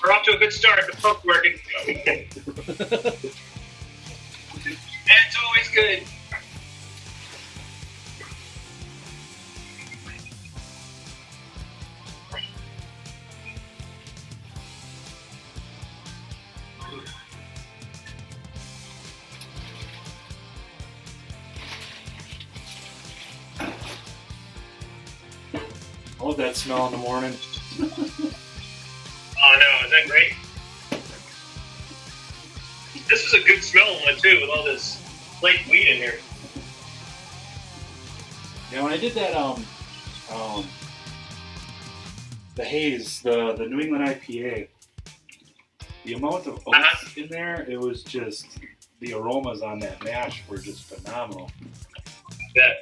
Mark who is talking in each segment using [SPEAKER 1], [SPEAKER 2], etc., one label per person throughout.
[SPEAKER 1] We're off to a good start. The pump's working. That's always good.
[SPEAKER 2] I love that smell in the morning.
[SPEAKER 1] Oh no, is that great? This is a good smelling one too, with all this flake wheat in here.
[SPEAKER 2] Yeah, when I did that, the haze, the New England IPA, the amount of oats in there, it was just, the aromas on that mash were just phenomenal.
[SPEAKER 1] Yeah.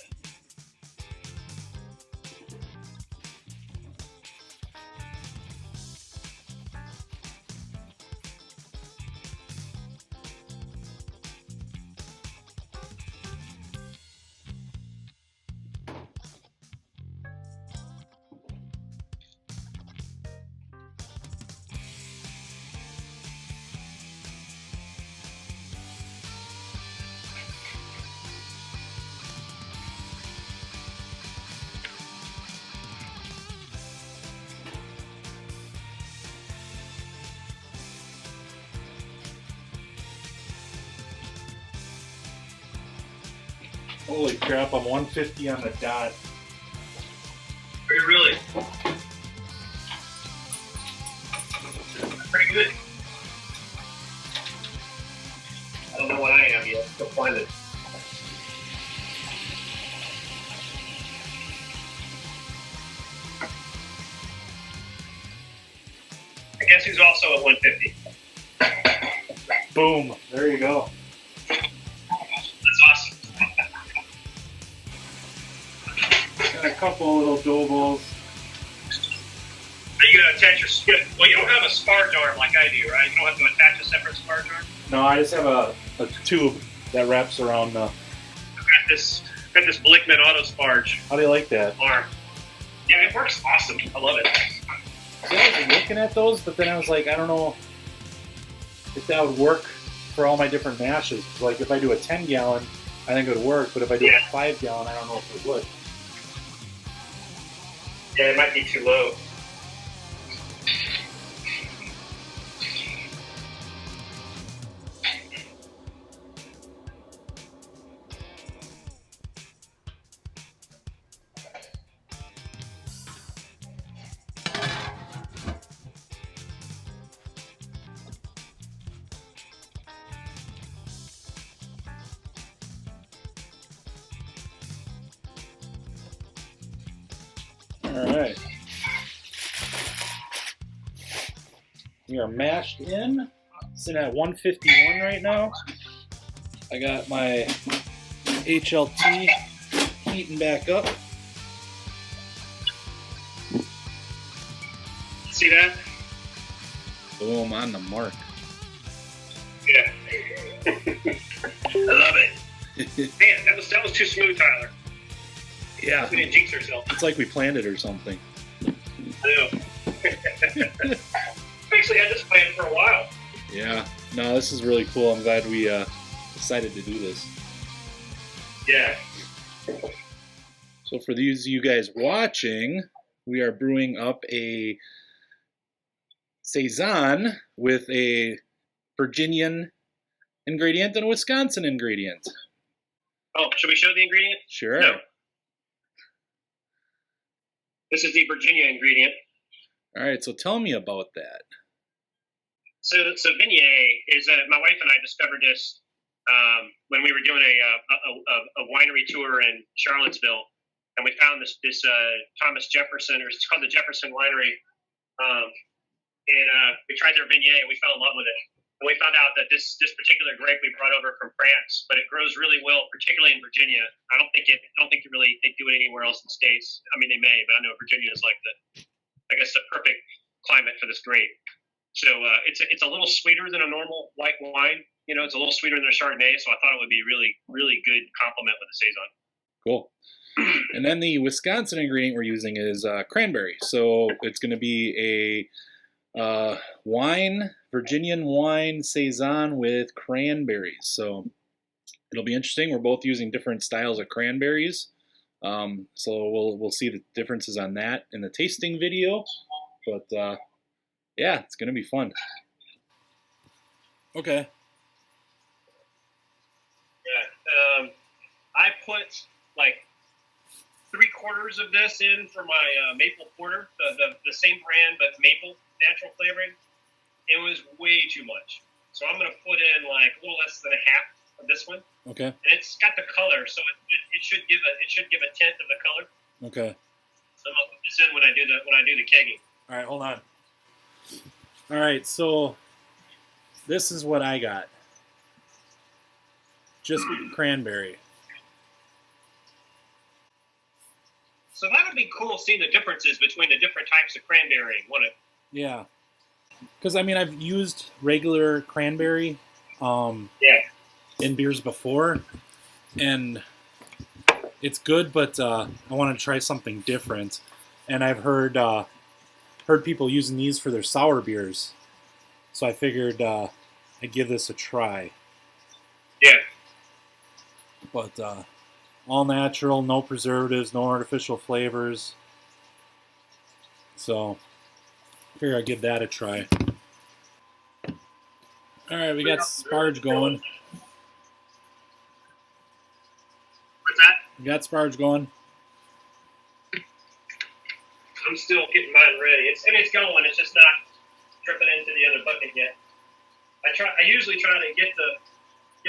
[SPEAKER 2] Holy crap, I'm 150 on the dot.
[SPEAKER 1] Are you really? Pretty good. I don't know what I am yet. Go find it. I guess he's also at 150.
[SPEAKER 2] Boom, there you go.
[SPEAKER 1] That's awesome.
[SPEAKER 2] Got a couple little dough balls.
[SPEAKER 1] Are you going to attach your skip? Well, you don't have a spar jar like I do, right? You don't have to attach a separate spar jar?
[SPEAKER 2] No, I just have a tube that wraps around the...
[SPEAKER 1] I've got this Blickman Auto Sparge
[SPEAKER 2] How do you like that?
[SPEAKER 1] arm. Yeah, it works awesome. I love it.
[SPEAKER 2] See, I was looking at those, but then I was like, I don't know if that would work for all my different mashes. Like, if I do a 10-gallon, I think it would work, but if I do a 5-gallon, I don't know if it would.
[SPEAKER 1] Yeah, it might be too low.
[SPEAKER 2] All right. We are mashed in. Sitting at 151 right now. I got my HLT heating back up.
[SPEAKER 1] See that?
[SPEAKER 2] Boom, on the mark.
[SPEAKER 1] Yeah. I love it. Man, that was too smooth, Tyler.
[SPEAKER 2] Yeah.
[SPEAKER 1] We didn't jinx ourselves.
[SPEAKER 2] It's like we planned it or something.
[SPEAKER 1] I know. Actually had this planned for a while.
[SPEAKER 2] Yeah. No, this is really cool. I'm glad we decided to do this.
[SPEAKER 1] Yeah.
[SPEAKER 2] So for these of you guys watching, we are brewing up a saison with a Virginian ingredient and a Wisconsin ingredient.
[SPEAKER 1] Oh, should we show the ingredient?
[SPEAKER 2] Sure.
[SPEAKER 1] No. This is the Virginia ingredient.
[SPEAKER 2] All right, so tell me about that.
[SPEAKER 1] So Venge is my wife and I discovered this when we were doing a winery tour in Charlottesville, and we found this Thomas Jefferson, or it's called the Jefferson Winery, and we tried their Venge and we fell in love with it. And we found out that this particular grape we brought over from France, but it grows really well, particularly in Virginia. I don't think they do it anywhere else in the States. I mean, they may, but I know Virginia is like the perfect climate for this grape. So it's a little sweeter than a normal white wine. You know, it's a little sweeter than a Chardonnay. So I thought it would be really, really good complement with the saison.
[SPEAKER 2] Cool. And then the Wisconsin ingredient we're using is cranberry. So it's going to be a Wine, Virginian wine saison with cranberries. So it'll be interesting. We're both using different styles of cranberries. So we'll see the differences on that in the tasting video. But yeah, it's gonna be fun. Okay.
[SPEAKER 1] Yeah. I put like 3/4 of this in for my maple porter, the same brand but maple natural flavoring. It was way too much, so I'm gonna put in like a little less than a half of this one.
[SPEAKER 2] Okay.
[SPEAKER 1] And it's got the color, so it should give a tint of the color.
[SPEAKER 2] Okay.
[SPEAKER 1] So I'll put this in when I do the kegging.
[SPEAKER 2] All right, hold on. All right, so this is what I got. Just cranberry.
[SPEAKER 1] So that would be cool seeing the differences between the different types of cranberry, wouldn't it?
[SPEAKER 2] Yeah. Because, I mean, I've used regular cranberry in beers before, and it's good, but I want to try something different. And I've heard people using these for their sour beers, so I figured I'd give this a try.
[SPEAKER 1] Yeah.
[SPEAKER 2] But all natural, no preservatives, no artificial flavors. So I figure I'd give that a try. All right, we got sparge going.
[SPEAKER 1] What's that?
[SPEAKER 2] We got sparge going.
[SPEAKER 1] I'm still getting mine ready. It's going. It's just not dripping into the other bucket yet. I usually try to get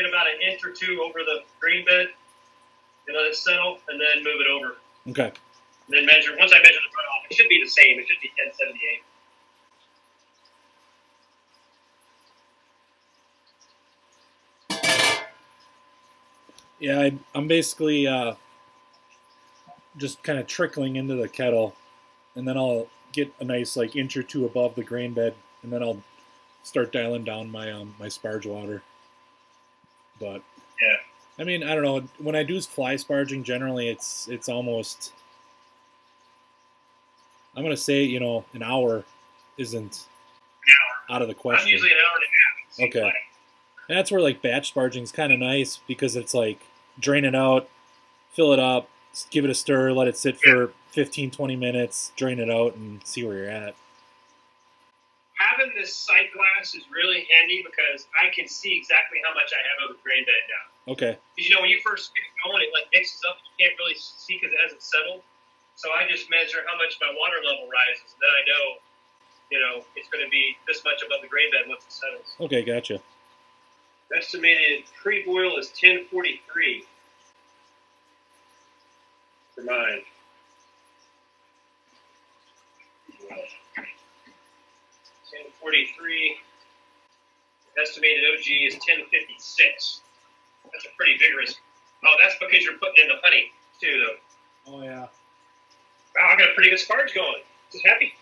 [SPEAKER 1] about an inch or two over the green bed and let it settle, and then move it over.
[SPEAKER 2] Okay.
[SPEAKER 1] And then measure. Once I measure the runoff, it should be the same. It should be 1078.
[SPEAKER 2] Yeah, I'm basically just kind of trickling into the kettle, and then I'll get a nice like inch or two above the grain bed, and then I'll start dialing down my my sparge water. But
[SPEAKER 1] yeah,
[SPEAKER 2] I mean, I don't know. When I do fly sparging, generally it's almost, I'm gonna say, an hour isn't out of the question.
[SPEAKER 1] I'm usually an hour and a half.
[SPEAKER 2] Okay.
[SPEAKER 1] Like.
[SPEAKER 2] And that's where like batch sparging is kind of nice because it's like drain it out, fill it up, give it a stir, let it sit for 15, 20 minutes, drain it out, and see where you're at.
[SPEAKER 1] Having this sight glass is really handy because I can see exactly how much I have of the grain bed now.
[SPEAKER 2] Okay.
[SPEAKER 1] Because when you first get going, it like mixes up. You can't really see because it hasn't settled. So I just measure how much my water level rises, and then I know, it's going to be this much above the grain bed once it settles.
[SPEAKER 2] Okay, gotcha.
[SPEAKER 1] Estimated pre-boil is 1043 for mine. 1043. Estimated OG is 1056. That's a pretty vigorous. Oh, that's because you're putting in the honey too, though.
[SPEAKER 2] Oh yeah.
[SPEAKER 1] Wow, I got a pretty good sparge going. Just happy.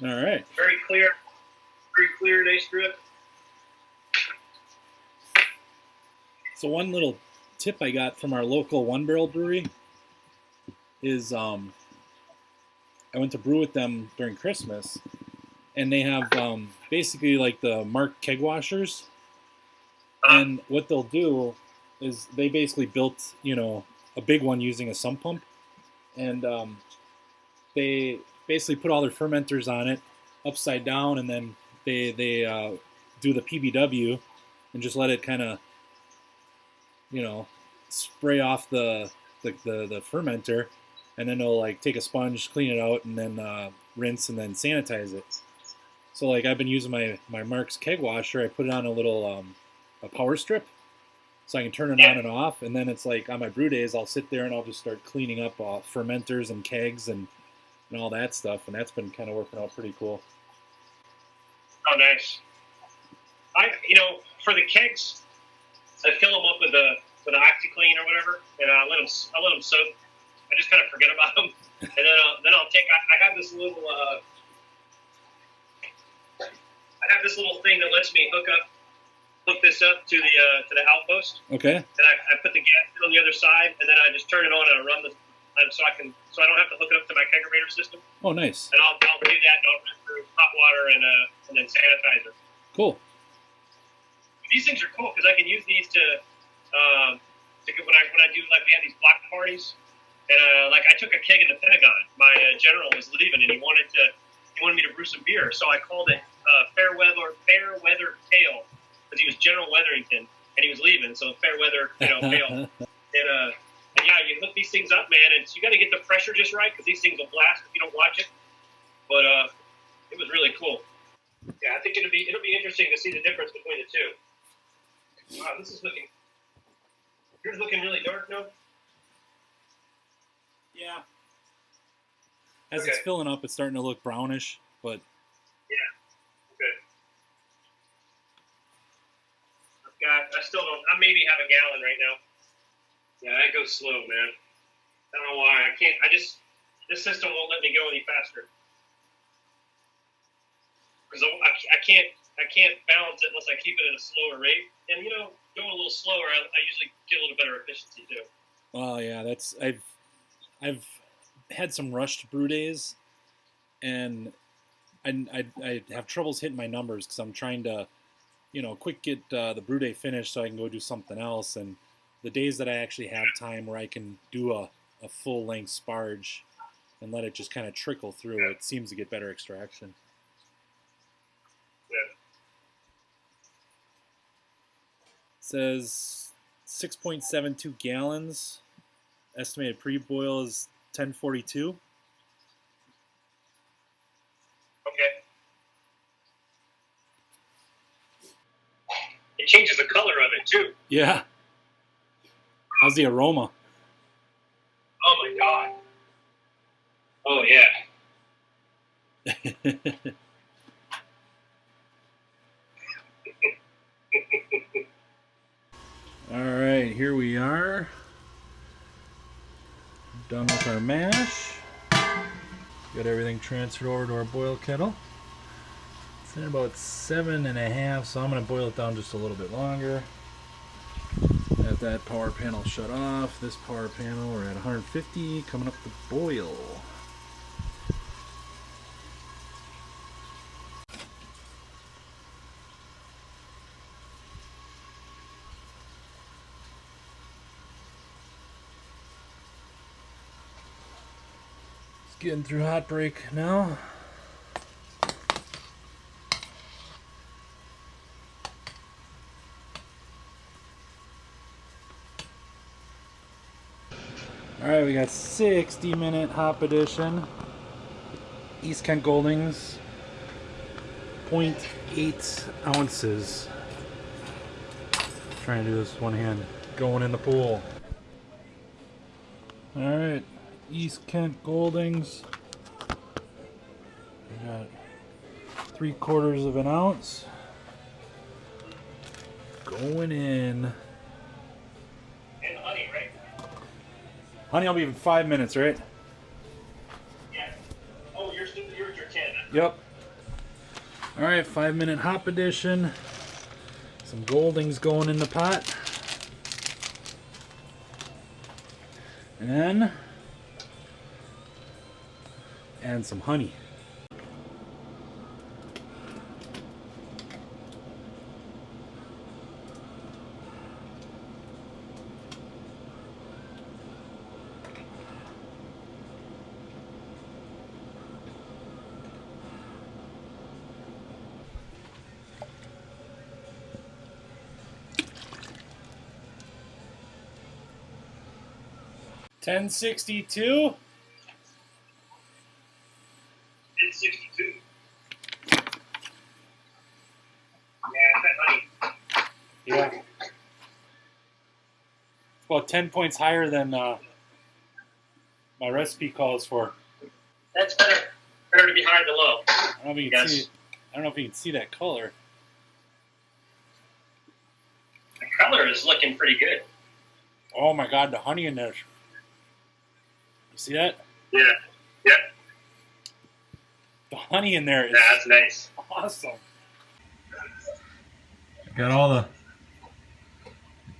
[SPEAKER 2] All right.
[SPEAKER 1] Very clear, nice drip.
[SPEAKER 2] So one little tip I got from our local One Barrel brewery is I went to brew with them during Christmas, and they have basically like the marked keg washers. And what they'll do is they basically built, a big one using a sump pump, and they basically put all their fermenters on it upside down, and then they do the PBW and just let it kind of, spray off the fermenter, and then they'll like take a sponge, clean it out, and then rinse and then sanitize it. So like I've been using my Mark's keg washer. I put it on a little a power strip, so I can turn it on and off. And then it's like on my brew days, I'll sit there and I'll just start cleaning up fermenters and kegs and all that stuff. And that's been kind of working out pretty cool.
[SPEAKER 1] Oh, nice. For the kegs, I fill them up with an OxyClean or whatever, and I let them soak. I just kind of forget about them, and then I'll take. I have this little thing that lets me hook this up to the outpost.
[SPEAKER 2] Okay.
[SPEAKER 1] And I put the gas on the other side, and then I just turn it on and I run so I don't have to hook it up to my kegerator system.
[SPEAKER 2] Oh, nice.
[SPEAKER 1] And I'll do that and I'll run through. hot water and then sanitizer.
[SPEAKER 2] Cool.
[SPEAKER 1] These things are cool because I can use these to when I do, like, we had these block parties, and like I took a keg in the Pentagon. My general was leaving, and he wanted me to brew some beer, so I called it Fair Weather Ale because he was General Weatherington and he was leaving, so Fair Weather, ale. And yeah, you hook these things up, man, and you got to get the pressure just right because these things will blast if you don't watch it. But it was really cool. Yeah, I think it'll be interesting to see the difference between the two. Wow, yours looking really dark now?
[SPEAKER 2] Yeah. As it's filling up, it's starting to look brownish, but...
[SPEAKER 1] Yeah, good. I maybe have a gallon right now. Yeah, that goes slow, man. I don't know why. This system won't let me go any faster. Because I can't balance it unless I keep it at a slower rate. And, going a little slower, I usually get a little better efficiency, too.
[SPEAKER 2] Well, yeah, I've had some rushed brew days, and I have troubles hitting my numbers because I'm trying to, quick get the brew day finished so I can go do something else. And the days that I actually have time where I can do a full-length sparge and let it just kind of trickle through, it seems to get better extraction.
[SPEAKER 1] Yeah.
[SPEAKER 2] It says 6.72 gallons. Estimated pre-boil is 1042.
[SPEAKER 1] Okay. It changes the color of it, too.
[SPEAKER 2] Yeah. How's the aroma?
[SPEAKER 1] Oh, my God. Oh, yeah.
[SPEAKER 2] All right, here we are. Done with our mash. Got everything transferred over to our boil kettle. It's at about 7.5, so I'm going to boil it down just a little bit longer. Have that power panel shut off. This power panel, we're at 150, coming up to boil. It's getting through hot break now. Alright, we got 60-minute hop edition. East Kent Goldings. 0.8 ounces. Trying to do this one hand. Going in the pool. Alright, East Kent Goldings. We got 3/4 of an ounce. Going in. Honey, I'll be in 5 minutes, right?
[SPEAKER 1] Yeah. Oh, you're at your 10.
[SPEAKER 2] Yep. All right, 5-minute hop edition. Some Goldings going in the pot. And some honey. $10.62.
[SPEAKER 1] It's 62. Yeah,
[SPEAKER 2] Yeah. It's about 10 points higher than my recipe calls for.
[SPEAKER 1] that's better. Better to be high than low.
[SPEAKER 2] I don't know if you can see that color.
[SPEAKER 1] The color is looking pretty good.
[SPEAKER 2] Oh my God, the honey in there. You see that?
[SPEAKER 1] Yeah. Yep.
[SPEAKER 2] The honey in there is
[SPEAKER 1] that's nice.
[SPEAKER 2] Awesome. Got all the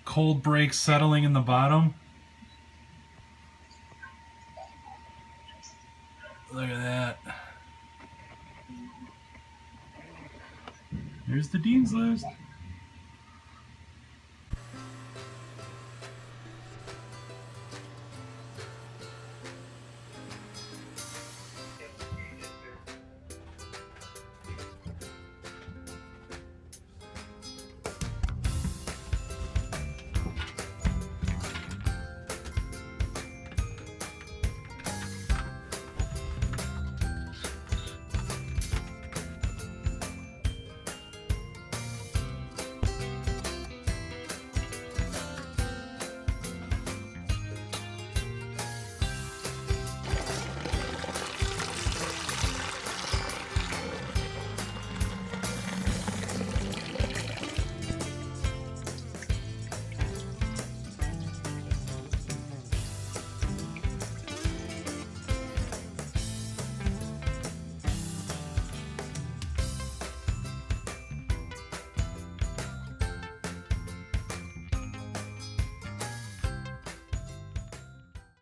[SPEAKER 2] cold breaks settling in the bottom. Look at that.
[SPEAKER 3] Here's the Dean's List.